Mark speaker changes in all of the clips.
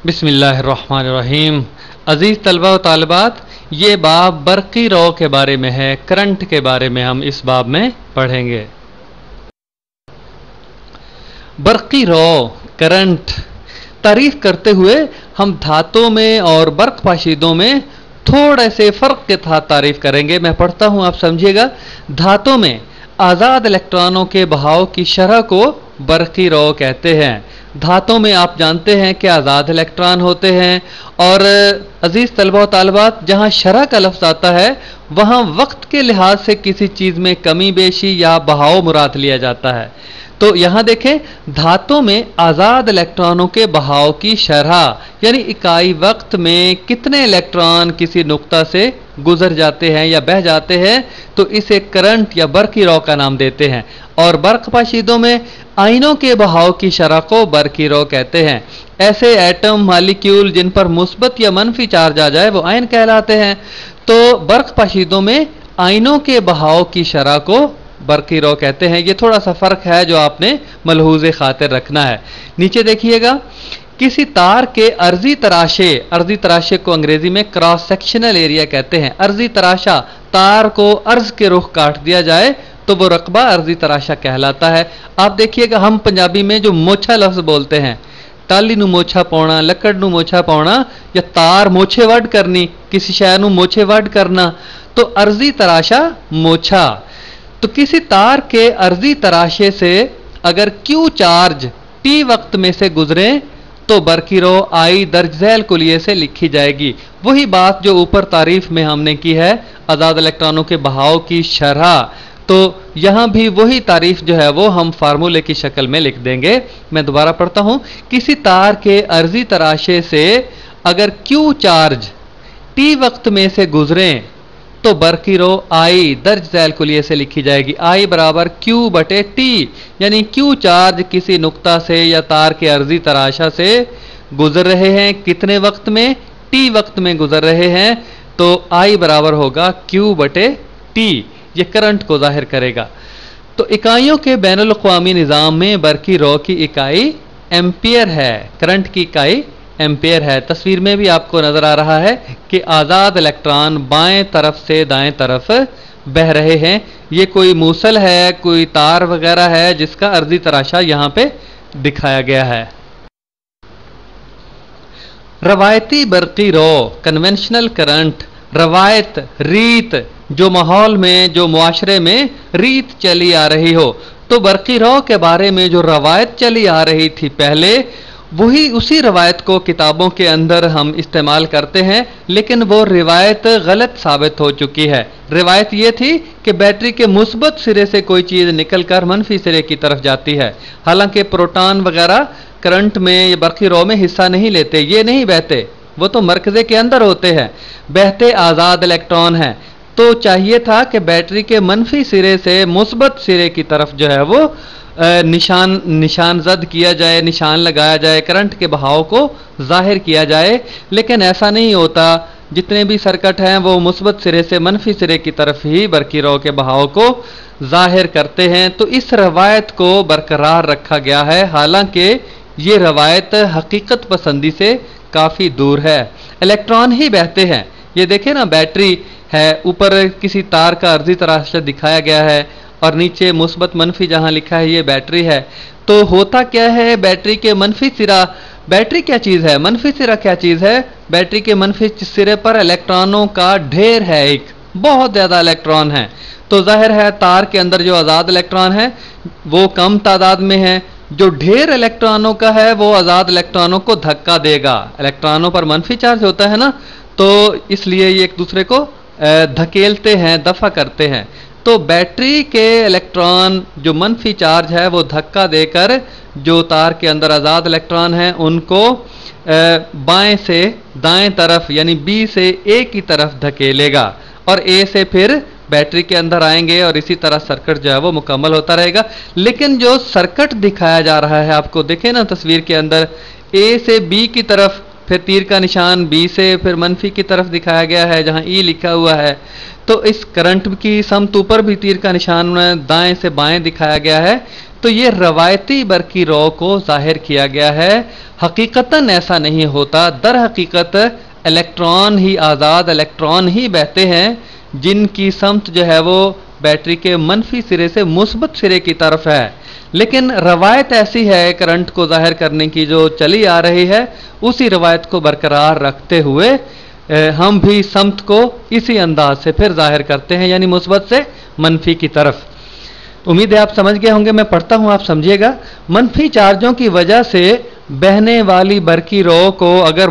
Speaker 1: बिस्मिल्लाहिर्रहमानिर्रहीम। अज़ीज़ तलबा व तालिबात, ये बाब बरक़ी रॉ के बारे में है, करंट के बारे में हम इस बाब में पढ़ेंगे। बरक़ी रॉ, करंट तारीफ़ करते हुए हम धातों में और बर्क़ पाशीदों में थोड़े से फ़र्क के साथ तारीफ़ करेंगे। मैं पढ़ता हूँ, आप समझिएगा। धातों में आज़ाद इलेक्ट्रॉनों के बहाव की शरह को बरक़ी रॉ कहते हैं। धातों में आप जानते हैं कि आज़ाद इलेक्ट्रॉन होते हैं, और अज़ीज़ तलबा व तालिबात, जहाँ शरह का लफ्ज़ आता है वहाँ वक्त के लिहाज से किसी चीज़ में कमी बेशी या बहाव मुराद लिया जाता है। तो यहाँ देखें, धातों में आज़ाद इलेक्ट्रॉनों के बहाव की शरह यानी इकाई वक्त में कितने इलेक्ट्रॉन किसी नुक्ता से गुजर जाते हैं या बह जाते हैं, तो इसे करंट या बरक़ी रॉ का नाम देते हैं। और बर्क़ पाशीदों में आयनों के बहाव की शरह को बरक़ी रॉ कहते हैं। ऐसे एटम मालिक्यूल जिन पर मुस्बत या मनफी चार्ज आ जाए वो आयन कहलाते हैं। तो बर्क़ पाशीदों में आयनों के बहाव की शरह को बरक़ी रॉ कहते हैं। ये थोड़ा सा फ़र्क है जो आपने मलहूज़े खातिर रखना है। नीचे देखिएगा, किसी तार के अर्जी तराशे को अंग्रेजी में क्रॉस सेक्शनल एरिया कहते हैं। अर्जी तराशा, तार को अर्ज के रुख काट दिया जाए तो वो रकबा अर्जी तराशा कहलाता है। आप देखिएगा, हम पंजाबी में जो मोछा लफ्ज़ बोलते हैं, टाली नू मोछा पाउणा, लकड़ नू मोछा पाउणा, या तार मोछे वड करनी, किसी शय नू मोछे वड करना, तो अर्जी तराशा मोछा। तो किसी तार के अर्जी तराशे से अगर क्यू चार्ज टी वक्त में से गुजरे तो बरक़ी रॉ आई दर्ज झैल कुलिये से लिखी जाएगी। वही बात जो ऊपर तारीफ में हमने की है, आज़ाद इलेक्ट्रॉनों के बहाव की शरह, तो यहाँ भी वही तारीफ जो है वो हम फार्मूले की शक्ल में लिख देंगे। मैं दोबारा पढ़ता हूँ, किसी तार के अर्जी तराशे से अगर क्यू चार्ज टी वक्त में से गुजरें तो बरक़ी रॉ आई दर्ज झैल कुलिये से लिखी जाएगी। आई बराबर क्यू बटे टी, यानी क्यू चार्ज किसी नुक्ता से या तार के अर्जी तराशा से गुजर रहे हैं, कितने वक्त में? टी वक्त में गुजर रहे हैं, तो आई बराबर होगा क्यू बटे टी। ये करंट को जाहिर करेगा। तो इकाइयों के बैनुल अक़वामी निज़ाम में बरक़ी रॉ की इकाई एम्पियर है, करंट की इकाई एम्पियर है। तस्वीर में भी आपको नजर आ रहा है कि आज़ाद इलेक्ट्रॉन बाएं तरफ से दाएं तरफ बह रहे हैं। ये कोई मूसल है, कोई तार वगैरह है जिसका अर्जी तराशा यहाँ पे दिखाया गया है। रवायती बरक़ी रॉ, कन्वेंशनल करंट, रवायत, रीत, जो माहौल में, जो मुआशरे में रीत चली आ रही हो, तो बरक़ी रॉ के बारे में जो रवायत चली आ रही थी पहले, वही उसी रवायत को किताबों के अंदर हम इस्तेमाल करते हैं, लेकिन वो रिवायत गलत साबित हो चुकी है। रिवायत ये थी कि बैटरी के मुस्बत सिरे से कोई चीज़ निकल कर मनफी सिरे की तरफ जाती है। हालांकि प्रोटॉन वगैरह करंट में या बरक़ी रॉ में हिस्सा नहीं लेते, ये नहीं बहते, वो तो मरकज़े के अंदर होते हैं, बहते आज़ाद इलेक्ट्रॉन हैं। तो चाहिए था कि बैटरी के मनफी सिरे से मुस्बत सिरे की तरफ जो है वो निशान जद किया जाए, निशान लगाया जाए, करंट के बहाव को जाहिर किया जाए, लेकिन ऐसा नहीं होता। जितने भी सर्किट हैं वो मुस्बत सिरे से मनफी सिरे की तरफ ही बरक़ी रॉ के बहाव को जाहिर करते हैं। तो इस रवायत को बरकरार रखा गया है, हालांकि ये रवायत हकीकत पसंदी से काफ़ी दूर है। इलेक्ट्रॉन ही बहते हैं। ये देखें ना, बैटरी है, ऊपर किसी तार का अर्जी तराशा दिखाया गया है और नीचे मुस्बत मनफी जहां लिखा है ये बैटरी है। तो होता क्या है, बैटरी के मनफी सिरा, बैटरी क्या चीज़ है, मनफी सिरा क्या चीज़ है? बैटरी के मनफी सिरे पर इलेक्ट्रॉनों का ढेर है, एक बहुत ज़्यादा इलेक्ट्रॉन है। तो जाहिर है तार के अंदर जो आज़ाद इलेक्ट्रॉन है वो कम तादाद में है। जो ढेर इलेक्ट्रॉनों का है वो आज़ाद इलेक्ट्रॉनों को धक्का देगा। इलेक्ट्रॉनों पर मनफी चार्ज होता है ना, तो इसलिए ये एक दूसरे को धकेलते हैं, दफा करते हैं। तो बैटरी के इलेक्ट्रॉन जो मनफी चार्ज है वो धक्का देकर जो तार के अंदर आज़ाद इलेक्ट्रॉन हैं उनको बाएं से दाएं तरफ यानी बी से ए की तरफ धकेलेगा, और ए से फिर बैटरी के अंदर आएंगे, और इसी तरह सर्किट जो है वो मुकम्मल होता रहेगा। लेकिन जो सर्किट दिखाया जा रहा है, आपको देखें ना तस्वीर के अंदर, ए से बी की तरफ, फिर तीर का निशान बी से फिर मनफी की तरफ दिखाया गया है जहां ई लिखा हुआ है। तो इस करंट की समत ऊपर भी तीर का निशान दाएं से बाएं दिखाया गया है। तो ये रवायती बरकी रॉ को जाहिर किया गया है। हकीकतन ऐसा नहीं होता। दर हकीकत इलेक्ट्रॉन ही आज़ाद इलेक्ट्रॉन ही बहते हैं जिनकी समत जो है वो बैटरी के मनफी सिरे से मुस्बत सिरे की तरफ है। लेकिन रवायत ऐसी है करंट को जाहिर करने की जो चली आ रही है, उसी रवायत को बरकरार रखते हुए हम भी समत को इसी अंदाज से फिर जाहिर करते हैं, यानी मुस्बत से मनफी की तरफ। उम्मीद है आप समझ गए होंगे। मैं पढ़ता हूं, आप समझिएगा। मनफी चार्जों की वजह से बहने वाली बरकी रॉ को अगर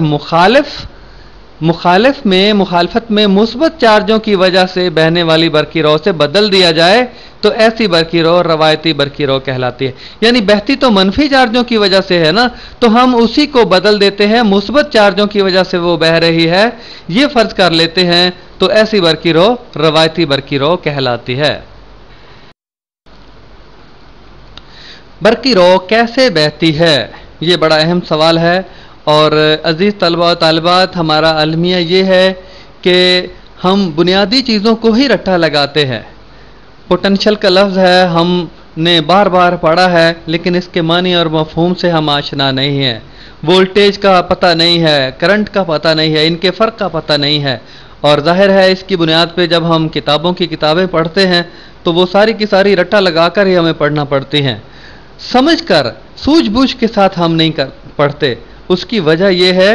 Speaker 1: मुखालफत में मुस्बत चार्जों की वजह से बहने वाली बरकी रॉ से बदल दिया जाए तो ऐसी बरकी रॉ रवायती बरकी रॉ कहलाती है। यानी बहती तो मनफी चार्जों की वजह से है ना, तो हम उसी को बदल देते हैं, मुस्बत चार्जों की वजह से वो बह रही है, ये फर्ज कर लेते हैं, तो ऐसी बरकी रॉ रवायती बरकी रॉ कहलाती है। बरकी रॉ कैसे बहती है, ये बड़ा अहम सवाल है। और अजीज़ तलबा और तालिबात, हमारा अलमिया ये है कि हम बुनियादी चीज़ों को ही रट्टा लगाते हैं। पोटेंशियल का लफ्ज़ है, हमने बार बार पढ़ा है, लेकिन इसके मानी और मफहूम से हम आशना नहीं है। वोल्टेज का पता नहीं है, करंट का पता नहीं है, इनके फ़र्क का पता नहीं है। और जाहिर है इसकी बुनियाद पे जब हम किताबों की किताबें पढ़ते हैं तो वो सारी की सारी रट्टा लगा कर ही हमें पढ़ना पड़ती हैं। समझ कर सूझबूझ के साथ हम नहीं पढ़ते। उसकी वजह यह है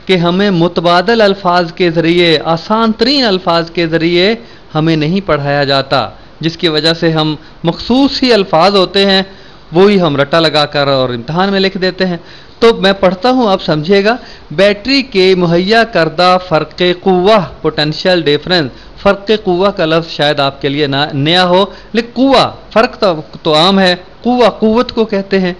Speaker 1: कि हमें मुतबादल अल्फाज के ज़रिए, आसान तरीन अल्फाज के ज़रिए हमें नहीं पढ़ाया जाता, जिसकी वजह से हम मखसूस ही अल्फाज होते हैं वो ही हम रट्टा लगा कर और इम्तहान में लिख देते हैं। तो मैं पढ़ता हूँ, आप समझिएगा। बैटरी के मुहैया करदा फ़र्क़ क़ुव्वा पोटेंशियल डिफरेंस। फ़र्क़ क़ुव्वा का लफ्ज़ शायद आपके लिए नया हो, लेकिन क़ुव्वा फ़र्क तो आम है। क़ुव्वा क़ुव्वत को कहते हैं।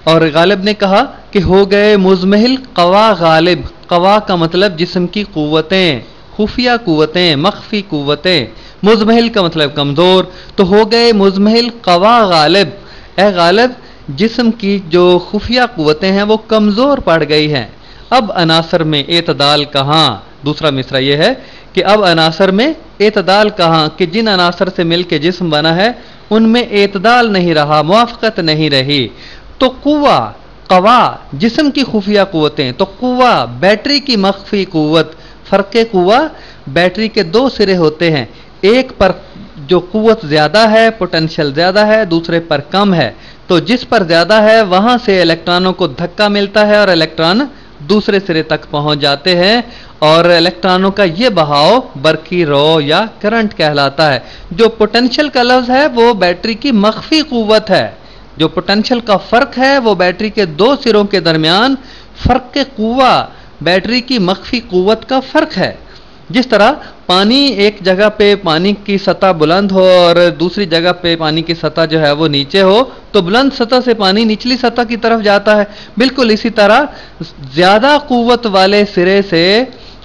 Speaker 1: और गालिब ने कहा कि हो गए मुज़महिल क़वा गालिब। क़वा का मतलब जिस्म की क़ुव्वतें, खुफिया क़ुव्वतें, मख्फी क़ुव्वतें। मुज़महिल का मतलब कमज़ोर, तो हो गए मुज़महिल क़वा गालिब। ए गालिब, जिस्म की जो खुफिया क़ुव्वतें हैं वो कमज़ोर पड़ गई हैं। अब अनासर में एतदाल कहाँ। दूसरा मिसरा ये है कि अब अनासर में एतदाल कहाँ, कि जिन अनासर से मिल के जिस्म बना है उनमें एतदाल नहीं रहा, मुआफ़क़त नहीं रही। तो कुव्वा क़वा जिस्म की खुफिया क़ुव्वतें, तो कुव्वा बैटरी की मख्फी क़ुव्वत। फ़र्क़ कुव्वा, बैटरी के दो सिरे होते हैं, एक पर जो क़ुव्वत ज़्यादा है, पोटेंशियल ज़्यादा है, दूसरे पर कम है। तो जिस पर ज़्यादा है वहाँ से इलेक्ट्रॉनों को धक्का मिलता है और इलेक्ट्रॉन दूसरे सिरे तक पहुँच जाते हैं, और इलेक्ट्रॉनों का ये बहाव बरकी रॉ या करंट कहलाता है। जो पोटेंशियल का लफ्ज़ है वो बैटरी की मख्फी क़ुव्वत है। जो पोटेंशियल का फ़र्क है वो बैटरी के दो सिरों के दरमियान फ़र्क़ क़ुव्वा, बैटरी की मख्फी क़ुव्वत का फ़र्क है। जिस तरह पानी, एक जगह पे पानी की सतह बुलंद हो और दूसरी जगह पे पानी की सतह जो है वो नीचे हो, तो बुलंद सतह से पानी निचली सतह की तरफ जाता है। बिल्कुल इसी तरह ज़्यादा क़ुव्वत वाले सिरे से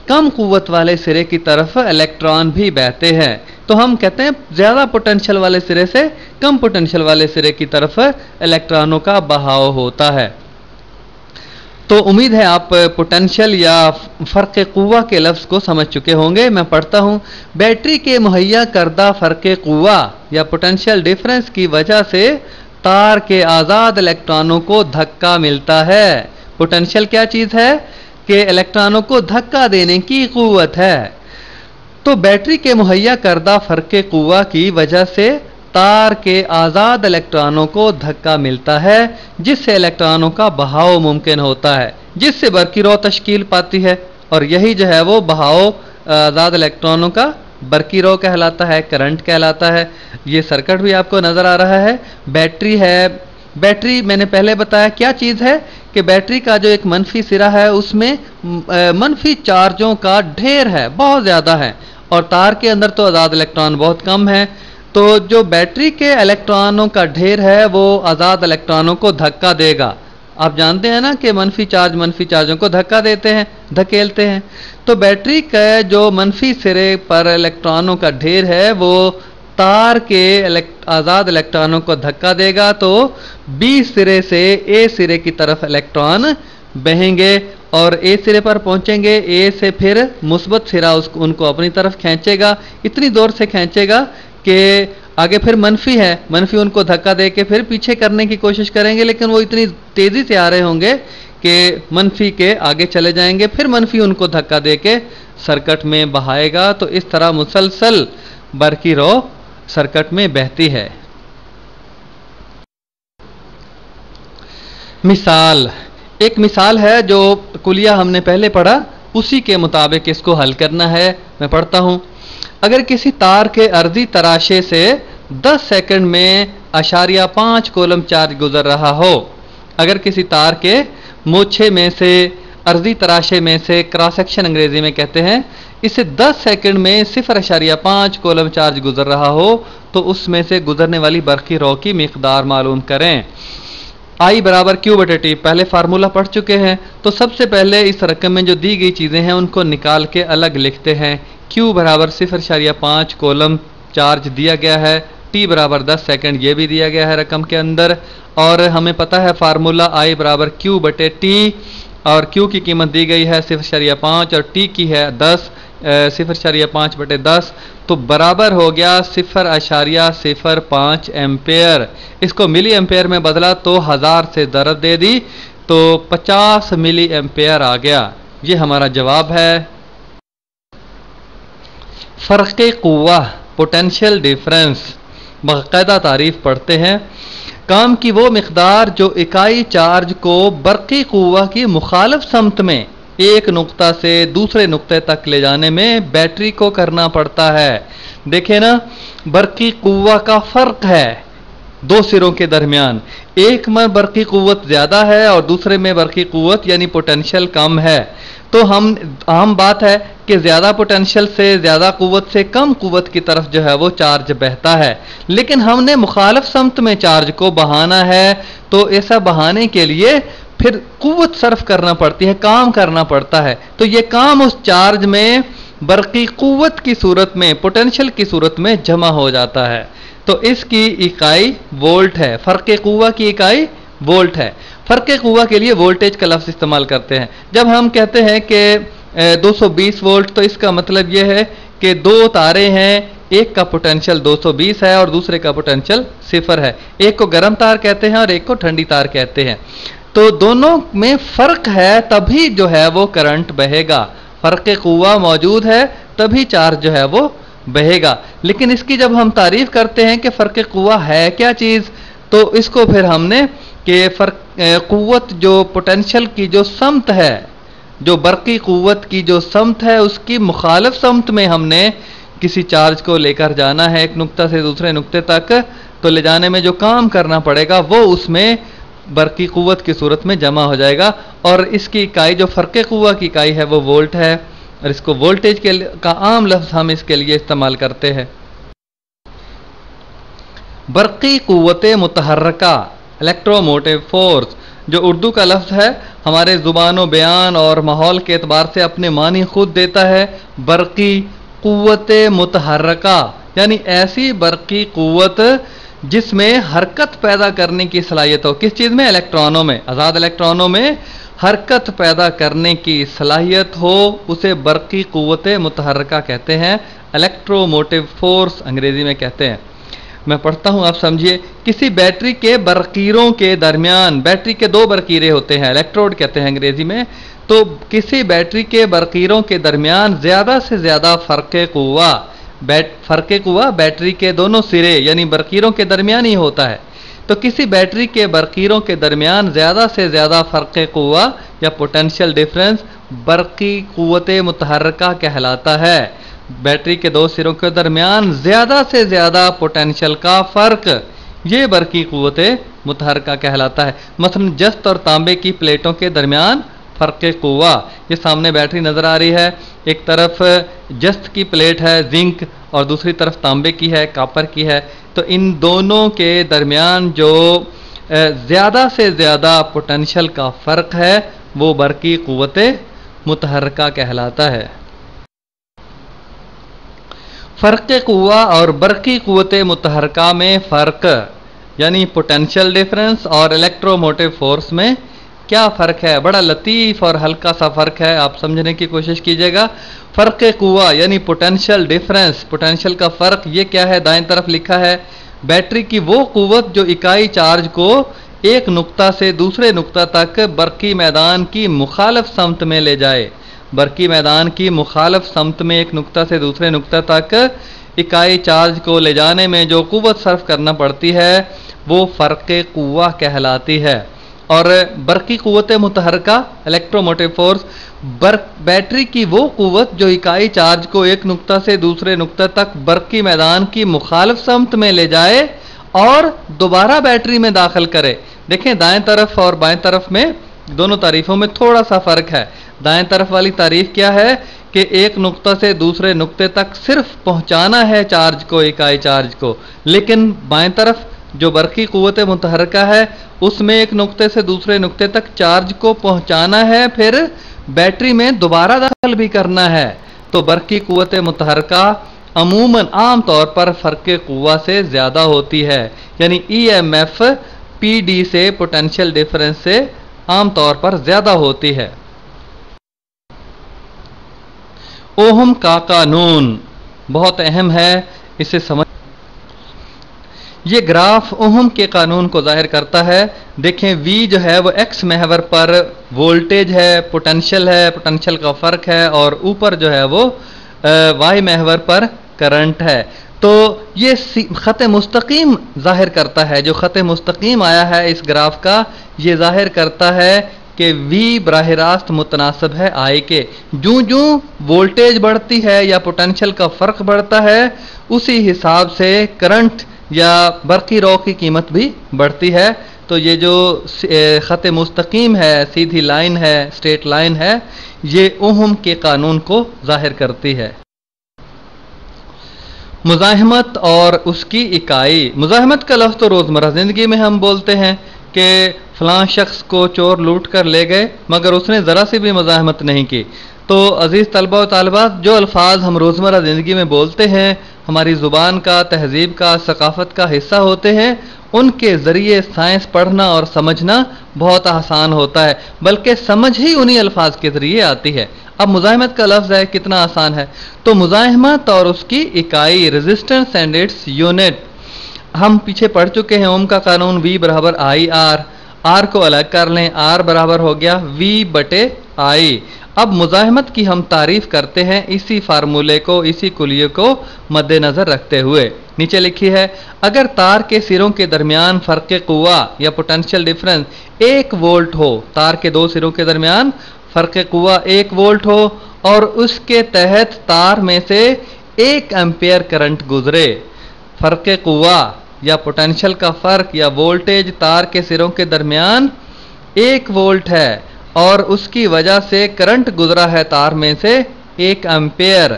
Speaker 1: कम क़ुव्वत वाले सिरे की तरफ इलेक्ट्रॉन भी बहते हैं। तो हम कहते हैं ज़्यादा पोटेंशियल वाले सिरे से कम पोटेंशियल वाले सिरे की तरफ इलेक्ट्रॉनों का बहाव होता है। तो उम्मीद है आप पोटेंशियल या फ़र्क़ क़ुव्वा के लफ्ज़ को समझ चुके होंगे। मैं पढ़ता हूँ। बैटरी के मुहैया करदा फ़र्क़ क़ुव्वा या पोटेंशियल डिफरेंस की वजह से तार के आज़ाद इलेक्ट्रॉनों को धक्का मिलता है। पोटेंशियल क्या चीज़ है कि इलेक्ट्रॉनों को धक्का देने की क़ुव्वत है। तो बैटरी के मुहैया करदा फ़र्क़ क़ुव्वा की वजह से तार के आज़ाद इलेक्ट्रॉनों को धक्का मिलता है, जिससे इलेक्ट्रॉनों का बहाव मुमकिन होता है, जिससे बरकी रॉ तश्कील पाती है। और यही जो है वो बहाव आज़ाद इलेक्ट्रॉनों का बरकी रॉ कहलाता है, करंट कहलाता है। ये सर्किट भी आपको नज़र आ रहा है। बैटरी है, बैटरी मैंने पहले बताया क्या चीज़ है कि बैटरी का जो एक मनफी सिरा है उसमें मनफी चार्जों का ढेर है, बहुत ज़्यादा है, और तार के अंदर तो आज़ाद इलेक्ट्रॉन बहुत कम है। तो जो बैटरी के इलेक्ट्रॉनों का ढेर है वो आज़ाद इलेक्ट्रॉनों को धक्का देगा। आप जानते हैं ना कि मनफी चार्ज मनफी चार्जों को धक्का देते हैं, धकेलते हैं। तो बैटरी का जो मनफी सिरे पर इलेक्ट्रॉनों का ढेर है वो तार के आज़ाद इलेक्ट्रॉनों को धक्का देगा, तो बी सिरे से ए सिरे की तरफ इलेक्ट्रॉन बहेंगे और ए सिरे पर पहुंचेंगे। ए से फिर मुस्बत सिरा उनको अपनी तरफ खींचेगा, इतनी दूर से खींचेगा कि आगे फिर मनफी है, मनफी उनको धक्का दे के फिर पीछे करने की कोशिश करेंगे, लेकिन वो इतनी तेजी से आ रहे होंगे कि मनफी के आगे चले जाएंगे, फिर मनफी उनको धक्का दे के सर्किट में बहाएगा। तो इस तरह मुसलसल बरकी रो सर्किट में बहती है। मिसाल, एक मिसाल है जो कुलिया हमने पहले पढ़ा, उसी के मुताबिक इसको हल करना है। मैं पढ़ता हूं। अगर किसी तार के अर्धी तराशे से 10 सेकंड में 0.5 कूलम चार्ज गुजर रहा हो, अगर किसी तार के मोछे में से, अर्धी तराशे में से, क्रॉस सेक्शन अंग्रेजी में कहते हैं, इसे 10 सेकंड में 0.5 कूलम चार्ज गुजर रहा हो, तो उसमें से गुजरने वाली बरकी रो की मिकदार मालूम करें। I बराबर Q बटे T, पहले फार्मूला पढ़ चुके हैं। तो सबसे पहले इस रकम में जो दी गई चीज़ें हैं उनको निकाल के अलग लिखते हैं। Q बराबर 0.5 कूलम चार्ज दिया गया है, T बराबर 10 सेकंड ये भी दिया गया है रकम के अंदर, और हमें पता है फार्मूला I बराबर Q बटे T, और Q की कीमत दी गई है 0.5 और T की है 10, 0.5 बटे 10, तो बराबर हो गया 0.05 एम्पेयर। इसको मिली एम्पेयर में बदला तो 1000 से ज़रब दे दी तो 50 मिली एम्पेयर आ गया। ये हमारा जवाब है। फ़र्क़े क़ुव्वा, पोटेंशियल डिफरेंस, बाकायदा तारीफ पढ़ते हैं। काम की वो मिक़दार जो इकाई चार्ज को बरक़ी क़ुव्वा की मुखालिफ समत में एक नुक्ता से दूसरे नुक्ते तक ले जाने में बैटरी को करना पड़ता है। देखें ना, बरक़ी क़ुव्वा का फ़र्क है दो सिरों के दरमियान, एक में बरक़ी क़ुव्वत ज़्यादा है और दूसरे में बरक़ी क़ुव्वत यानी पोटेंशियल कम है। तो हम आम बात है कि ज़्यादा पोटेंशियल से, ज़्यादा क़ुव्वत से कम क़ुव्वत की तरफ जो है वो चार्ज बहता है, लेकिन हमने मुखालिफ समत में चार्ज को बहाना है, तो ऐसा बहाने के लिए फिर क़ुव्वत सर्फ करना पड़ती है, काम करना पड़ता है। तो ये काम उस चार्ज में बरक़ी क़ुव्वत की सूरत में, पोटेंशियल की सूरत में जमा हो जाता है। तो इसकी इकाई वोल्ट है। फ़र्क़े क़ुव्वा की इकाई वोल्ट है। फ़र्क़े क़ुव्वा के लिए वोल्टेज का लफ्ज़ इस्तेमाल करते हैं। जब हम कहते हैं कि 220 वोल्ट, तो इसका मतलब ये है कि दो तारे हैं, एक का पोटेंशियल 220 है और दूसरे का पोटेंशियल 0 है। एक को गर्म तार कहते हैं और एक को ठंडी तार कहते हैं। तो दोनों में फ़र्क है, तभी जो है वो करंट बहेगा। फ़र्क़े क़ुव्वा मौजूद है तभी चार्ज जो है वो बहेगा। लेकिन इसकी जब हम तारीफ़ करते हैं कि फ़र्क़े क़ुव्वा है क्या चीज़, तो इसको फिर हमने कि क़ुव्वत जो पोटेंशियल की जो समत है, जो बरक़ी क़ुव्वत की जो समत है, उसकी मुखालिफ समत में हमने किसी चार्ज को लेकर जाना है एक नुक्ता से दूसरे नुक्ते तक, तो ले जाने में जो काम करना पड़ेगा वो उसमें बरक़ी क़ुव्वत की सूरत में जमा हो जाएगा। और इसकी इकाई जो फ़र्क़े क़ुव्वा की इकाई है वो वोल्ट है, और इसको वोल्टेज का आम लफ्ज़ हम इसके लिए इस्तेमाल करते हैं। बरक़ी क़ुव्वत मुतहर्रिका, इलेक्ट्रोमोटिव फोर्स, जो उर्दू का लफ्ज़ है, हमारे ज़ुबान बयान और माहौल के एतबार से अपने मानी खुद देता है। बरक़ी क़ुव्वत मुतहर्रिका यानी ऐसी बरक़ी क़ुव्वत जिसमें हरकत पैदा करने की सलाहियत हो। किस चीज़ में? इलेक्ट्रॉनों में, आज़ाद इलेक्ट्रॉनों में हरकत पैदा करने की सलाहियत हो, उसे बरक़ी क़ुव्वत मुतहर्रिका कहते हैं, इलेक्ट्रोमोटिव फोर्स अंग्रेज़ी में कहते हैं। मैं पढ़ता हूँ, आप समझिए। किसी बैटरी के बरक़ीरों के दरमियान, बैटरी के दो बरक़ीरे होते हैं, इलेक्ट्रोड कहते हैं अंग्रेज़ी में, तो किसी बैटरी के बरक़ीरों के दरमियान ज़्यादा से ज़्यादा फ़र्क़े क़ुव्वा, फ़र्क़े क़ुव्वा बैटरी के दोनों सिरे यानी बरक़ीरों के दरमियान ही होता है। तो किसी बैटरी के बरक़ीरों के दरमियान ज़्यादा से ज़्यादा फ़र्क़े क़ुव्वा या पोटेंशियल डिफरेंस बरक़ी क़ुव्वत मुतहर्रिका कहलाता है। बैटरी के दो सिरों के दरमियान ज़्यादा से ज़्यादा पोटेंशियल का फ़र्क, ये बरक़ी क़ुव्वत मुतहर्रिका कहलाता है। मसलन जस्त और तांबे की प्लेटों के दरमियान फ़र्क़े क़ुव्वा, ये सामने बैटरी नज़र आ रही है, एक तरफ जस्त की प्लेट है जिंक और दूसरी तरफ तांबे की है, कापर की है। तो इन दोनों के दरमियान जो ज़्यादा से ज़्यादा पोटेंशियल का फ़र्क है वो बरक़ी क़ुव्वत मुतहर्रिका कहलाता है। फ़र्क़े क़ुव्वा और बरक़ी क़ुव्वत मुतहर्रिका में फ़र्क यानी पोटेंशियल डिफरेंस और इलेक्ट्रोमोटिव फोर्स में کیا فرق ہے؟ بڑا لطیف اور ہلکا سا فرق ہے، آپ سمجھنے کی کوشش کیجئے گا۔ فرق قوہ یعنی پوٹینشیل ڈیفرنس، پوٹینشیل کا فرق یہ کیا ہے؟ دائیں طرف لکھا ہے بیٹری کی وہ قوت جو اکائی چارج کو ایک نقطہ سے دوسرے نقطہ تک برقی میدان کی مخالف سمت میں لے جائے۔ برقی میدان کی مخالف سمت میں ایک نقطہ سے دوسرے نقطہ تک اکائی چارج کو لے جانے میں جو قوت صرف کرنا پڑتی ہے وہ فرق قوہ کہلاتی ہے۔ اور برقی قوت متحرکہ الیکٹرو موٹیو فورس، بیٹری کی وہ قوت جو اکائی چارج کو ایک نقطہ سے دوسرے نقطہ تک برقی میدان کی مخالف سمت میں لے جائے اور دوبارہ بیٹری میں داخل کرے۔ دیکھیں دائیں طرف اور بائیں طرف میں دونوں تعریفوں میں تھوڑا سا فرق ہے۔ دائیں طرف والی تعریف کیا ہے کہ ایک نقطہ سے دوسرے نقطے تک صرف پہنچانا ہے چارج کو، اکائی چارج کو، لیکن بائیں طرف جو برقی قوت متحرکہ ہے اس میں ایک نقطے سے دوسرے نقطے تک چارج کو پہنچانا ہے، پھر بیٹری میں دوبارہ داخل بھی کرنا ہے۔ تو برقی قوت متحرکہ عموماً عام طور پر فرق قوہ سے زیادہ ہوتی ہے، یعنی E M F P D سے، پوٹینشیل ڈیفرنس سے عام طور پر زیادہ ہوتی ہے۔ اوہم کا قانون بہت اہم ہے، اسے سمجھ۔ یہ گراف اوہم کے قانون کو ظاہر کرتا ہے۔ دیکھیں وی جو ہے وہ ایکس محور پر وولٹیج ہے، پوٹینشیل ہے، پوٹینشیل کا فرق ہے، اور اوپر جو ہے وہ وائی محور پر کرنٹ ہے۔ تو یہ خط مستقیم ظاہر کرتا ہے، جو خط مستقیم آیا ہے اس گراف کا، یہ ظاہر کرتا ہے کہ وی براہ راست متناسب ہے آئی کے۔ جوں وولٹیج بڑھتی ہے یا پوٹینشیل کا فرق بڑھتا ہے اسی حساب سے کرنٹ یا برقی رو کی قیمت بھی بڑھتی ہے۔ تو یہ جو خط مستقیم ہے، سیدھی لائن ہے، اسٹریٹ لائن ہے، یہ اوہم کے قانون کو ظاہر کرتی ہے۔ مزاحمت اور اس کی اکائی۔ مزاحمت کا لفظ تو روزمرہ زندگی میں ہم بولتے ہیں کہ فلاں شخص کو چور لوٹ کر لے گئے مگر اس نے ذرا سی بھی مزاحمت نہیں کی۔ تو عزیز طلبہ و طالبات، جو الفاظ ہم روزمرہ زندگی میں بولتے ہیں ہماری زبان کا، تہذیب کا، ثقافت کا حصہ ہوتے ہیں، ان کے ذریعے سائنس پڑھنا اور سمجھنا بہت آسان ہوتا ہے، بلکہ سمجھ ہی انہی الفاظ کے ذریعے آتی ہے۔ اب مزاحمت کا لفظ ہے، کتنا آسان ہے۔ تو مزاحمت اور اس کی اکائی، ریزسٹنس اینڈ اٹس یونٹ، ہم پیچھے پڑھ چکے ہیں۔ اوم کا قانون V برابر آئی آر کو الگ کر لیں، R برابر ہو گیا V بٹے آئی۔ اب مزاحمت کی ہم تعریف کرتے ہیں اسی فارمولے کو، اسی کلیے کو مد نظر رکھتے ہوئے۔ نیچے لکھی ہے اگر تار کے سروں کے درمیان فرق قوہ یا پوٹینشیل ڈیفرنس 1 وولٹ ہو، تار کے دو سروں کے درمیان فرق قوہ 1 وولٹ ہو اور اس کے تحت تار میں سے 1 ایمپیئر کرنٹ گزرے، فرق قوہ یا پوٹینشیل کا فرق یا وولٹیج تار کے سروں کے درمیان 1 وولٹ ہے اور اس کی وجہ سے کرنٹ گزرا ہے تار میں سے 1 ایمپیئر،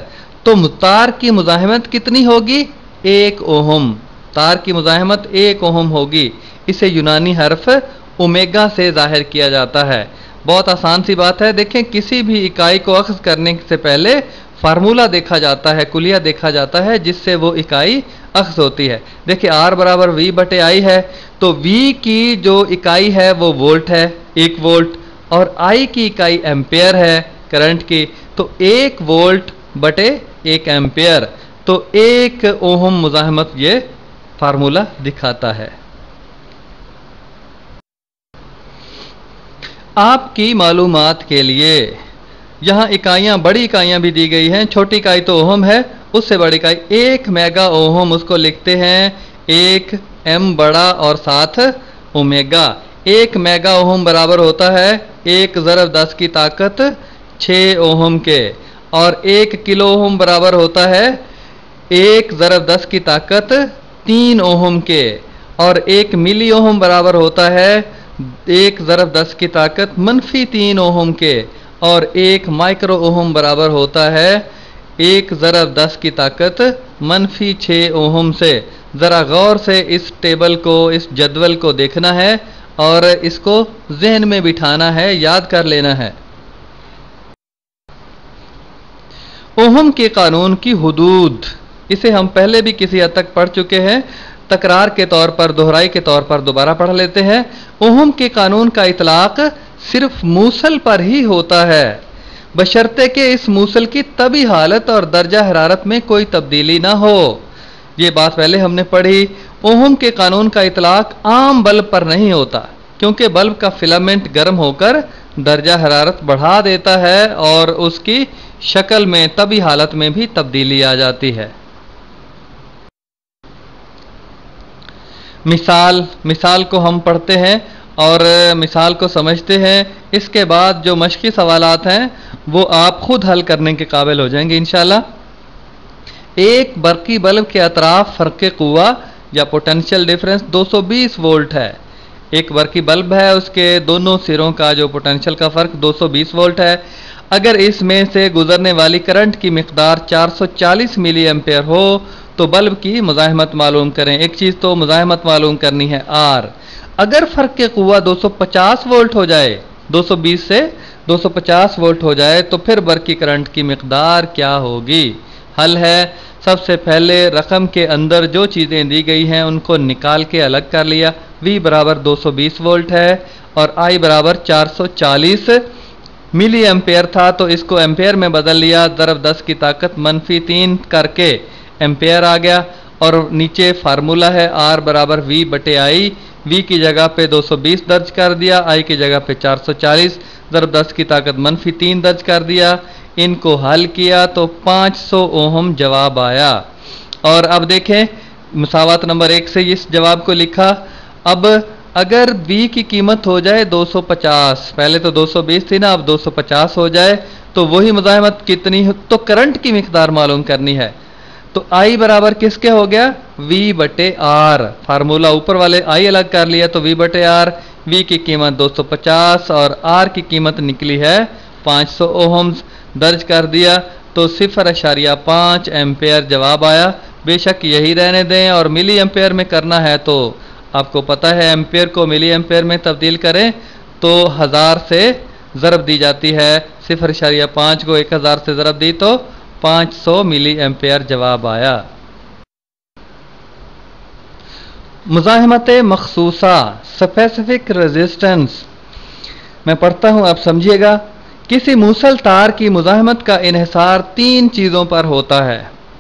Speaker 1: تو تار کی مزاحمت کتنی ہوگی؟ 1 اوہم۔ تار کی مزاحمت 1 اوہم ہوگی۔ اسے یونانی حرف اومیگا سے ظاہر کیا جاتا ہے۔ بہت آسان سی بات ہے۔ دیکھیں کسی بھی اکائی کو اخذ کرنے سے پہلے فارمولا دیکھا جاتا ہے، کلیہ دیکھا جاتا ہے جس سے وہ اکائی اخذ ہوتی ہے۔ دیکھیں R برابر V بٹے I ہے، تو V کی جو اکائی ہے وہ وولٹ ہے، 1 وولٹ، اور I کی اکائی ایمپیئر ہے کرنٹ کی، تو 1 وولٹ بٹے 1 ایمپیئر، تو 1 اوہم مزاحمت یہ فارمولا دکھاتا ہے۔ آپ کی معلومات کے لیے یہاں اکائیاں، بڑی اکائیاں بھی دی گئی ہیں۔ چھوٹی اکائی تو اوہم ہے، اس سے بڑی اکائی 1 میگا اوہم، اس کو لکھتے ہیں 1 M بڑا اور ساتھ اومیگا۔ 1 میگا اوہم برابر ہوتا ہے 1 ضرب 10 کی طاقت 6 اوہم کے، اور 1 کلو اوہم برابر ہوتا ہے 1 ضرب 10 کی طاقت 3 اوہم کے، اور 1 ملی اوہم برابر ہوتا ہے 1 ضرب 10 کی طاقت -3 اوہم کے، اور 1 مائکرو اوہم برابر ہوتا ہے 1 ضرب 10 کی طاقت -6 اوہم سے۔ ذرا غور سے اس ٹیبل کو، اس جدول کو دیکھنا ہے اور اس کو ذہن میں بٹھانا ہے، یاد کر لینا ہے۔ اوہم کے قانون کی حدود، اسے ہم پہلے بھی کسی حد تک پڑھ چکے ہیں، تکرار کے طور پر، دہرائی کے طور پر دوبارہ پڑھ لیتے ہیں۔ اوہم کے قانون کا اطلاق सिर्फ मूसल पर ही होता है, बशर्ते कि इस मूसल की तभी हालत और दर्जा हरारत में कोई तब्दीली ना हो। ये बात पहले हमने पढ़ी। ओहम के कानून का इतलाक आम बल्ब पर नहीं होता, क्योंकि बल्ब का फिलामेंट गर्म होकर दर्जा हरारत बढ़ा देता है और उसकी शक्ल में तभी हालत में भी तब्दीली आ जाती है। मिसाल को हम पढ़ते हैं और मिसाल को समझते हैं। इसके बाद जो मश्की सवालात हैं वो आप खुद हल करने के काबिल हो जाएंगे इंशाल्लाह। एक बरकी बल्ब के अतराफ फ़र्क़ क़ुव्वा या पोटेंशियल डिफरेंस 220 वोल्ट है। एक बरकी बल्ब है, उसके दोनों सिरों का जो पोटेंशियल का फ़र्क 220 वोल्ट है। अगर इसमें से गुजरने वाली करंट की मिकदार 440 मिली एम्पेयर हो तो बल्ब की मुज़ाहिमत मालूम करें। एक चीज़ तो मुज़ाहिमत मालूम करनी है आर। अगर फ़र्क़ क़ुव्वा 250 वोल्ट हो जाए, 220 से 250 वोल्ट हो जाए तो फिर बरकी करंट की मिकदार क्या होगी? हल है, सबसे पहले रकम के अंदर जो चीज़ें दी गई हैं उनको निकाल के अलग कर लिया। V बराबर 220 वोल्ट है और I बराबर 440 मिली एम्पेयर था, तो इसको एम्पेयर में बदल लिया। ज़रब 10 की ताकत -3 करके एम्पेयर आ गया। और नीचे फार्मूला है R बराबर V बटे I। V की जगह पे 220 दर्ज कर दिया, I की जगह पे 440, ज़रब 10 की ताकत -3 दर्ज कर दिया। इनको हल किया तो 500 ओहम जवाब आया। और अब देखें मुसावात नंबर 1 से इस जवाब को लिखा। अब अगर V की कीमत हो जाए 250, पहले तो 220 थी ना, अब 250 हो जाए तो वही मुज़ाहिमत कितनी हो, तो करंट की मिकदार मालूम करनी है। तो I बराबर किसके हो गया? V बटे R। फार्मूला ऊपर वाले I अलग कर लिया तो V बटे R। V की कीमत 250 और R की कीमत निकली है 500 ओहम्स। दर्ज कर दिया तो 0.5 एम्पेयर जवाब आया। बेशक यही रहने दें और मिली एम्पेयर में करना है तो आपको पता है एम्पेयर को मिली एम्पेयर में तब्दील करें तो 1000 से ज़रब दी जाती है। 0.5 को 1000 से ज़रब दी तो 500 मिली एम्पेयर जवाब आया। मुज़ाहिमत मखसूसा स्पेसिफिक रेजिस्टेंस मैं पढ़ता हूँ, आप समझिएगा। किसी मूसल तार की मुज़ाहिमत का इन्हिसार 3 चीज़ों पर होता है।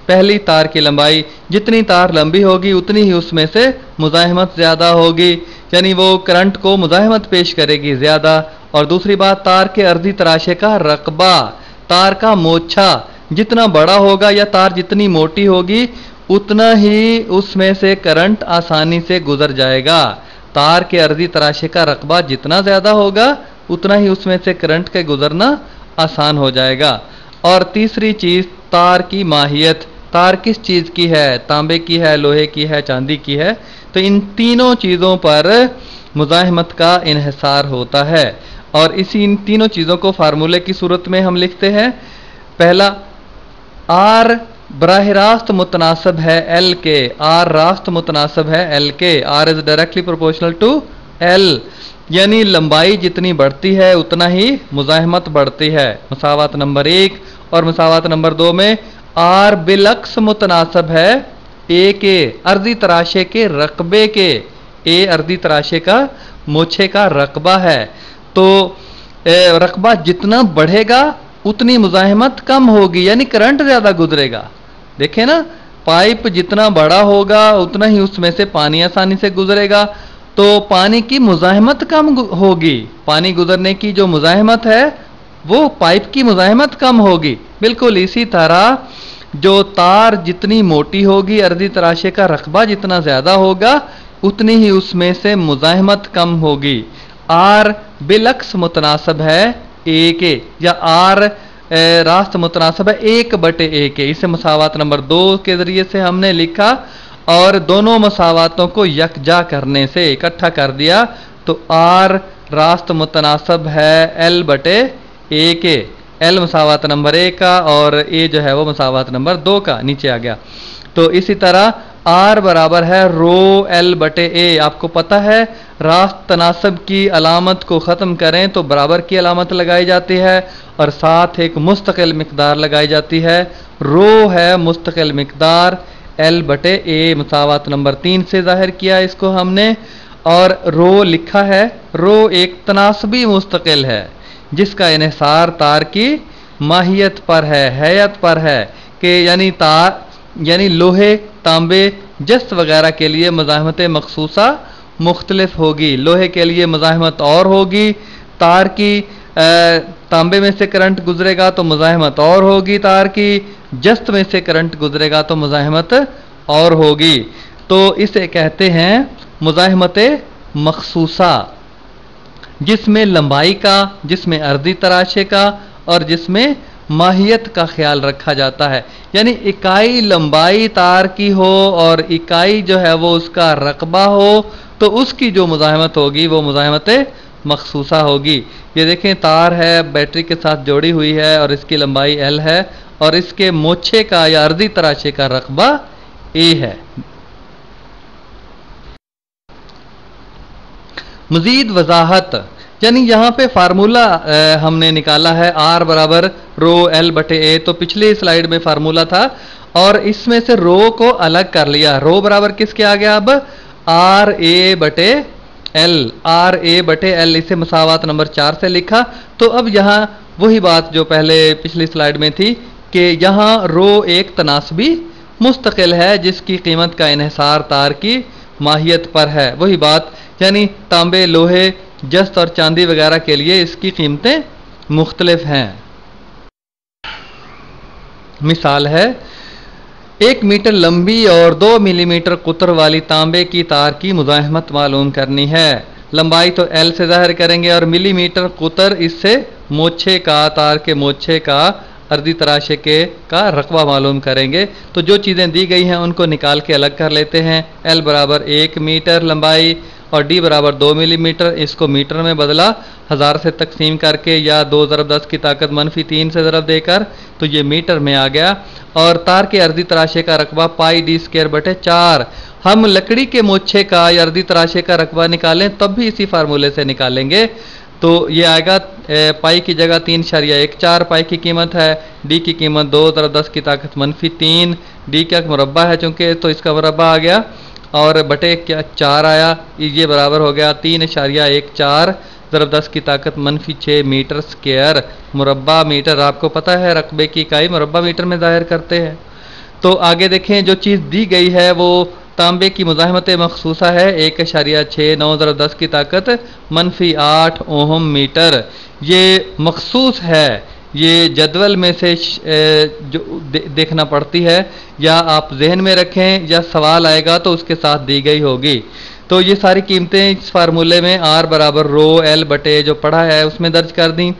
Speaker 1: पहली, तार की लंबाई। जितनी तार लंबी होगी उतनी ही उसमें से मुज़ाहिमत ज़्यादा होगी, यानी वो करंट को मुज़ाहिमत पेश करेगी ज़्यादा। और दूसरी बात, तार के अर्धी तराशे का रकबा, तार का मोछा जितना बड़ा होगा या तार जितनी मोटी होगी उतना ही उसमें से करंट आसानी से गुजर जाएगा। तार के अर्धी तराशे का रकबा जितना ज़्यादा होगा उतना ही उसमें से करंट के गुजरना आसान हो जाएगा। और तीसरी चीज़, तार की माहियत। तार किस चीज़ की है? तांबे की है, लोहे की है, चांदी की है। तो इन तीनों चीज़ों पर मुज़ाहिमत का इन्हिसार होता है। और इन तीनों चीज़ों को फार्मूले की सूरत में हम लिखते हैं। पहला, R बराह रास्त मुतनासब है L के। R रास्त मुतनासब है L के। R is directly proportional to L, यानी लंबाई जितनी बढ़ती है उतना ही मुज़ाहिमत बढ़ती है। मुसावात नंबर 1 और मुसावात नंबर 2 में R बिलक्स मुतनासब है A के, अर्धी तराशे के रकबे के। A अर्धी तराशे का मोछे का रकबा है, तो रकबा जितना बढ़ेगा उतनी मुज़ाहिमत कम होगी, यानी करंट ज़्यादा गुजरेगा। देखें ना, पाइप जितना बड़ा होगा उतना ही उसमें से पानी आसानी से गुजरेगा, तो पानी की मुज़ाहिमत कम होगी। पानी गुजरने की जो मुज़ाहिमत है वो पाइप की मुज़ाहिमत कम होगी। बिल्कुल इसी तरह जो तार जितनी मोटी होगी, अर्धी तराशे का रकबा जितना ज़्यादा होगा उतनी ही उसमें से मुज़ाहिमत कम होगी। R बिलक्स मुतनासब है A के, या R रास्त मुतनासब है 1/A के। इसे मुसावात नंबर 2 के ज़रिए से हमने लिखा और दोनों मसावातों को यकजा करने से इकट्ठा कर दिया तो R रास्त मुतनासब है L/A के। L मसावात नंबर 1 का और A जो है वो मसावात नंबर 2 का नीचे आ गया। तो इसी तरह R बराबर है ρL/A। आपको पता है रास्त तनासब की अलामत को ख़त्म करें तो बराबर की अलामत लगाई जाती है और साथ एक मुस्तकिल मिकदार लगाई जाती है। रो है मुस्तकिल मिकदार, L/A मसावात नंबर 3 से ज़ाहिर किया इसको हमने। اور رو لکھا ہے، رو ایک تناسبی مستقل ہے جس کا انحصار تار کی ماہیت پر ہے، حیت پر ہے، کہ یعنی لوہے، تانبے، جست وغیرہ کے لیے مزاحمت مخصوصہ مختلف ہوگی، لوہے کے لیے مزاحمت اور ہوگی، تار کی تانبے میں سے کرنٹ گزرے گا تو مزاحمت اور ہوگی، تار کی جست میں سے کرنٹ گزرے گا تو مزاحمت اور ہوگی، تو اسے کہتے ہیں مزاحمت مخصوصہ، جس میں لمبائی کا، جس میں عرضی تراشے کا اور جس میں ماہیت کا خیال رکھا جاتا ہے، یعنی اکائی لمبائی تار کی ہو اور اکائی جو ہے وہ اس کا رقبہ ہو تو اس کی جو مزاحمت ہوگی وہ مزاحمت مخصوصہ ہوگی۔ یہ دیکھیں تار ہے، بیٹری کے ساتھ جوڑی ہوئی ہے اور اس کی لمبائی L ہے اور اس کے موچے کا یا عرضی تراشے کا رقبہ A ہے۔ مزید وضاحت، یعنی یہاں پہ فارمولا ہم نے نکالا ہے R برابر رو L بٹے A، تو پچھلی سلائیڈ میں فارمولا تھا اور اس میں سے رو کو الگ کر لیا، رو برابر کس کے آ گیا اب آر اے بٹے ایل، آر اے بٹے ایل، اسے مساوات نمبر 4 سے لکھا۔ تو اب یہاں وہی بات جو پہلے پچھلی سلائیڈ میں تھی کہ یہاں رو ایک تناسبی مستقل ہے جس کی قیمت کا انحصار تار کی ماہیت پر ہے، وہی بات، یعنی تانبے، لوہے، جست اور چاندی وغیرہ کے لیے اس کی قیمتیں مختلف ہیں۔ مثال ہے، 1 میٹر لمبی اور 2 ملی میٹر قطر والی تانبے کی تار کی مزاحمت معلوم کرنی ہے۔ لمبائی تو L سے ظاہر کریں گے اور ملی میٹر قطر اس سے موچے کا، تار کے موچے کا، عرضی تراشے کا رقبہ معلوم کریں گے۔ تو جو چیزیں دی گئی ہیں ان کو نکال کے الگ کر لیتے ہیں۔ L برابر 1 میٹر لمبائی اور D برابر 2 ملی میٹر، اس کو میٹر میں بدلا 1000 سے تقسیم کر کے یا 2 ضرب 10 کی طاقت -3 سے ضرب دے کر، تو یہ میٹر میں آ گیا۔ اور تار کے عرضی تراشے کا رقبہ پائی D² بٹے 4۔ ہم لکڑی کے موچے کا یا عرضی تراشے کا رقبہ نکالیں تب بھی اسی فارمولے سے نکالیں گے، تو یہ آئے گا پائی کی جگہ 3.14 پائی کی قیمت ہے، ڈی کی قیمت 2 ضرب 10 کی طاقت -3، ڈی کا مربع ہے چونکہ تو اس کا مربع آ گیا اور بٹے 4 آیا، یہ برابر ہو گیا 3.14 ضرب 10 کی طاقت -6 میٹر سکوائر۔ مربع میٹر آپ کو پتہ ہے رقبے کی اکائی مربع میٹر میں ظاہر کرتے ہیں۔ تو آگے دیکھیں جو چیز دی گئی ہے وہ تانبے کی مزاحمت مخصوصہ ہے 1.69 ضرب 10 کی طاقت -8 اوہم میٹر، یہ مخصوص ہے، یہ جدول میں سے جو دیکھنا پڑتی ہے، یا آپ ذہن میں رکھیں یا سوال آئے گا تو اس کے ساتھ دی گئی ہوگی۔ تو یہ ساری قیمتیں اس فارمولے میں R برابر رو L بٹے جو پڑھا ہے اس میں درج کر دیں۔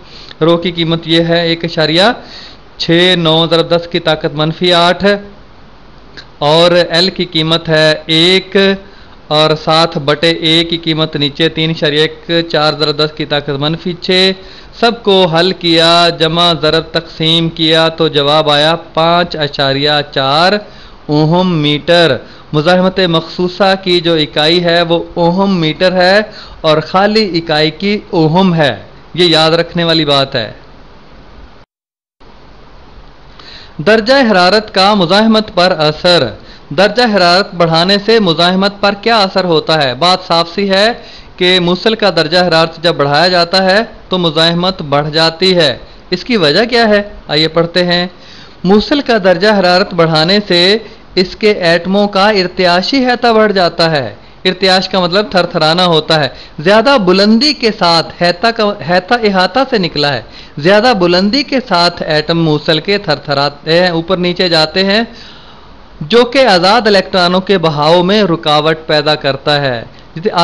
Speaker 1: رو کی قیمت یہ ہے 1.69 ضرب 10 کی طاقت -8 اور L کی قیمت ہے 1 اور 7 بٹے A کی قیمت نیچے 3.14 ضرب 10 کی طاقت -6۔ سب کو حل کیا، جمع ضرب تقسیم کیا تو جواب آیا 5.4 اوہم میٹر۔ مزاحمت مخصوصہ کی جو اکائی ہے وہ اوہم میٹر ہے اور خالی اکائی کی اوہم ہے، یہ یاد رکھنے والی بات ہے۔ درجہ حرارت کا مزاحمت پر اثر، درجہ حرارت بڑھانے سے مزاحمت پر کیا اثر ہوتا ہے؟ بات صاف سی ہے کہ موصل کا درجہ حرارت جب بڑھایا جاتا ہے تو مزاحمت بڑھ جاتی ہے۔ اس کی وجہ کیا ہے؟ آئیے پڑھتے ہیں۔ موصل کا درجہ حرارت بڑھانے سے اس کے ایٹموں کا ارتعاشی احاطہ بڑھ جاتا ہے۔ ارتعاش کا مطلب تھر تھرانا ہوتا ہے، زیادہ بلندی کے ساتھ، احاطہ احاطہ سے نکلا ہے، زیادہ بلندی کے ساتھ ایٹم موصل کے تھر تھراتے ہیں، اوپر نیچے جاتے ہیں، جو کہ آزاد الیکٹرانوں کے بہاؤ میں رکاوٹ پیدا کرتا ہے۔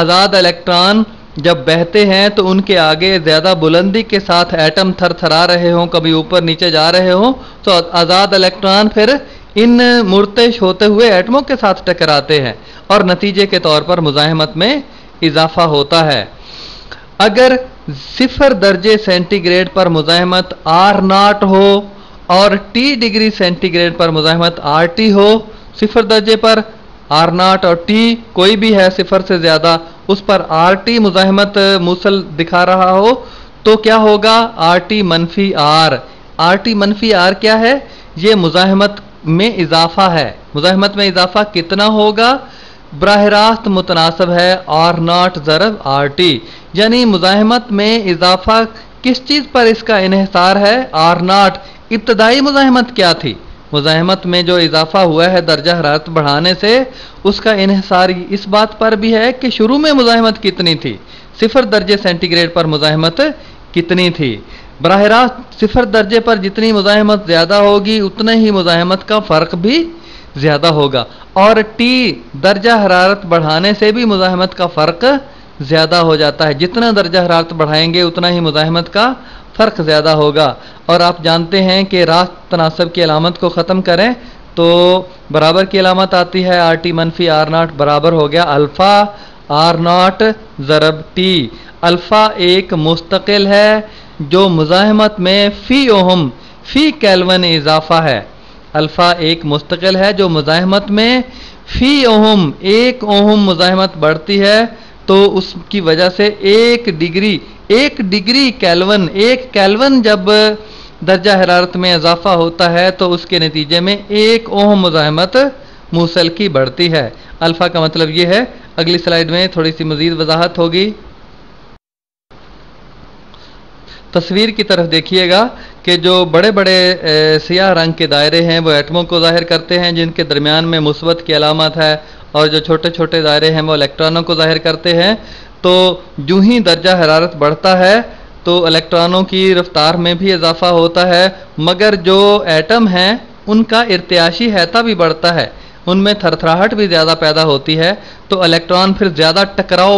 Speaker 1: آزاد الیکٹران جب بہتے ہیں تو ان کے آگے زیادہ بلندی کے ساتھ ایٹم تھر تھرا رہے ہوں، کبھی اوپر نیچے جا رہے ہوں، تو آزاد الیکٹران پھر ان مرتعش ہوتے ہوئے ایٹموں کے ساتھ ٹکراتے ہیں اور نتیجے کے طور پر مزاحمت میں اضافہ ہوتا ہے۔ اگر 0 درجے سینٹی گریڈ پر مزاحمت R0 ہو اور T ڈگری سینٹی گریڈ پر مزاحمت RT ہو، 0 درجے پر R0 اور T کوئی بھی ہے 0 سے زیادہ، اس پر RT مزاحمت موصل دکھا رہا ہو تو کیا ہوگا؟ RT منفی R۔ RT منفی R کیا ہے؟ یہ مزاحمت میں اضافہ ہے۔ مزاحمت میں اضافہ کتنا ہوگا؟ براہ راست متناسب ہے آر ناٹ ضرب آر ٹی، یعنی مزاحمت میں اضافہ کس چیز پر اس کا انحصار ہے؟ Or not. ابتدائی مزاحمت کیا تھی؟ مزاحمت میں جو اضافہ ہوا ہے درجہ حرارت بڑھانے سے، اس کا انحصار اس بات پر بھی ہے کہ شروع میں مزاحمت کتنی تھی، 0 درجے سینٹی گریڈ پر مزاحمت کتنی تھی۔ براہ راست 0 درجے پر جتنی مزاحمت زیادہ ہوگی اتنا ہی مزاحمت کا فرق بھی زیادہ ہوگا، اور ٹی درجہ حرارت بڑھانے سے بھی مزاحمت کا فرق زیادہ ہو جاتا ہے۔ جتنا درجہ حرارت بڑھائیں گے اتنا ہی مزاحمت کا فرق زیادہ ہوگا۔ اور آپ جانتے ہیں کہ راست تناسب کی علامت کو ختم کریں تو برابر کی علامت آتی ہے، آر ٹی منفی آر ناٹ برابر ہو گیا الفا آر ناٹ ضرب ٹی۔ الفا ایک مستقل ہے جو مزاحمت میں فی اوہم فی کیلون اضافہ ہے۔ الفا ایک مستقل ہے جو مزاحمت میں فی اوہم 1 اوہم مزاحمت بڑھتی ہے تو اس کی وجہ سے 1 ڈگری کیلون 1 کیلون جب درجہ حرارت میں اضافہ ہوتا ہے تو اس کے نتیجے میں 1 اوہم مزاحمت موصل کی بڑھتی ہے۔ الفا کا مطلب یہ ہے۔ اگلی سلائیڈ میں تھوڑی سی مزید وضاحت ہوگی۔ تصویر کی طرف دیکھیے گا کہ جو بڑے بڑے سیاہ رنگ کے دائرے ہیں وہ ایٹموں کو ظاہر کرتے ہیں جن کے درمیان میں مثبت کی علامت ہے، اور جو چھوٹے چھوٹے دائرے ہیں وہ الیکٹرانوں کو ظاہر کرتے ہیں۔ تو جو ہی درجہ حرارت بڑھتا ہے تو الیکٹرانوں کی رفتار میں بھی اضافہ ہوتا ہے، مگر جو ایٹم ہیں ان کا ارتعاشی احاطہ بھی بڑھتا ہے، ان میں تھرتھراہٹ بھی زیادہ پیدا ہوتی ہے، تو الیکٹران پھر زیادہ ٹکراؤ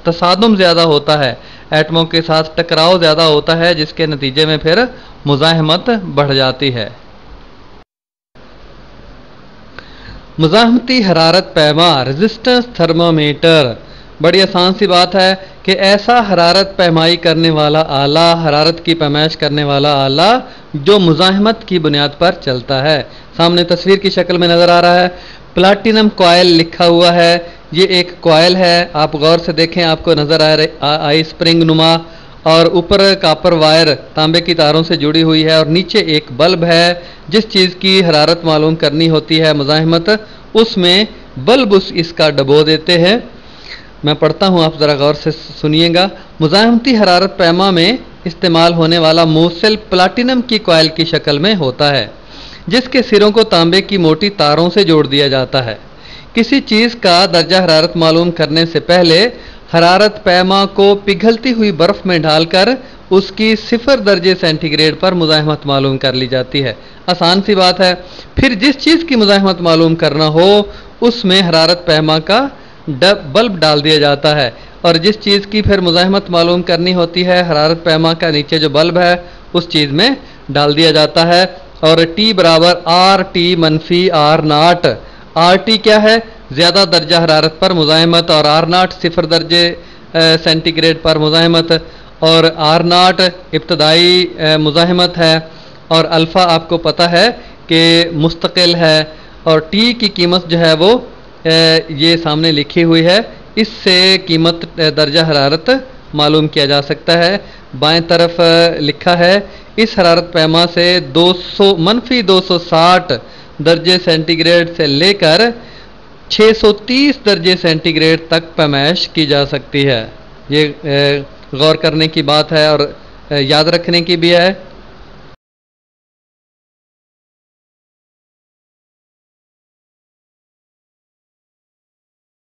Speaker 1: تصادم زیادہ ہوتا ہے، ایٹموں کے ساتھ ٹکراؤ زیادہ ہوتا ہے، جس کے نتیجے میں پھر مزاحمت بڑھ جاتی ہے۔ مزاحمتی حرارت پیما ریزسٹنس تھرمامیٹر، بڑی آسان سی بات ہے کہ ایسا حرارت پیمائی کرنے والا آلہ، حرارت کی پیمائش کرنے والا آلہ جو مزاحمت کی بنیاد پر چلتا ہے۔ سامنے تصویر کی شکل میں نظر آ رہا ہے، پلاٹینم کوائل لکھا ہوا ہے، یہ ایک کوائل ہے، آپ غور سے دیکھیں آپ کو نظر آئی سپرنگ نما، اور اوپر کاپر وائر تانبے کی تاروں سے جڑی ہوئی ہے، اور نیچے ایک بلب ہے۔ جس چیز کی حرارت معلوم کرنی ہوتی ہے مزاحمت، اس میں بلب اس کا ڈبو دیتے ہیں۔ میں پڑھتا ہوں، آپ ذرا غور سے سنیے گا۔ مزاحمتی حرارت پیما میں استعمال ہونے والا موصل پلاٹینم کی کوائل کی شکل میں ہوتا ہے جس کے سروں کو تانبے کی موٹی تاروں سے جوڑ دیا جاتا ہے۔ کسی چیز کا درجہ حرارت معلوم کرنے سے پہلے حرارت پیما کو پگھلتی ہوئی برف میں ڈال کر اس کی 0 درجے سینٹی گریڈ پر مزاحمت معلوم کر لی جاتی ہے۔ آسان سی بات ہے۔ پھر جس چیز کی مزاحمت معلوم کرنا ہو اس میں حرارت پیما کا بلب ڈال دیا جاتا ہے، اور جس چیز کی پھر مزاحمت معلوم کرنی ہوتی ہے حرارت پیما کا نیچے جو بلب ہے اس چیز میں ڈال دیا جاتا ہے، اور ٹی برابر آر ٹی منفی آر ناٹ۔ آر ٹی کیا ہے؟ زیادہ درجہ حرارت پر مزاحمت، اور آر ناٹ 0 درجے سینٹی گریڈ پر مزاحمت، اور آر ناٹ ابتدائی مزاحمت ہے، اور الفا آپ کو پتہ ہے کہ مستقل ہے، اور ٹی کی قیمت جو ہے وہ یہ سامنے لکھی ہوئی ہے، اس سے قیمت درجہ حرارت معلوم کیا جا سکتا ہے۔ بائیں طرف لکھا ہے اس حرارت پیما سے منفی 260 درجے سینٹی گریڈ سے لے کر 630 درجے سینٹی گریڈ تک پیمائش کی جا سکتی ہے۔ یہ غور کرنے کی بات ہے اور یاد رکھنے کی بھی ہے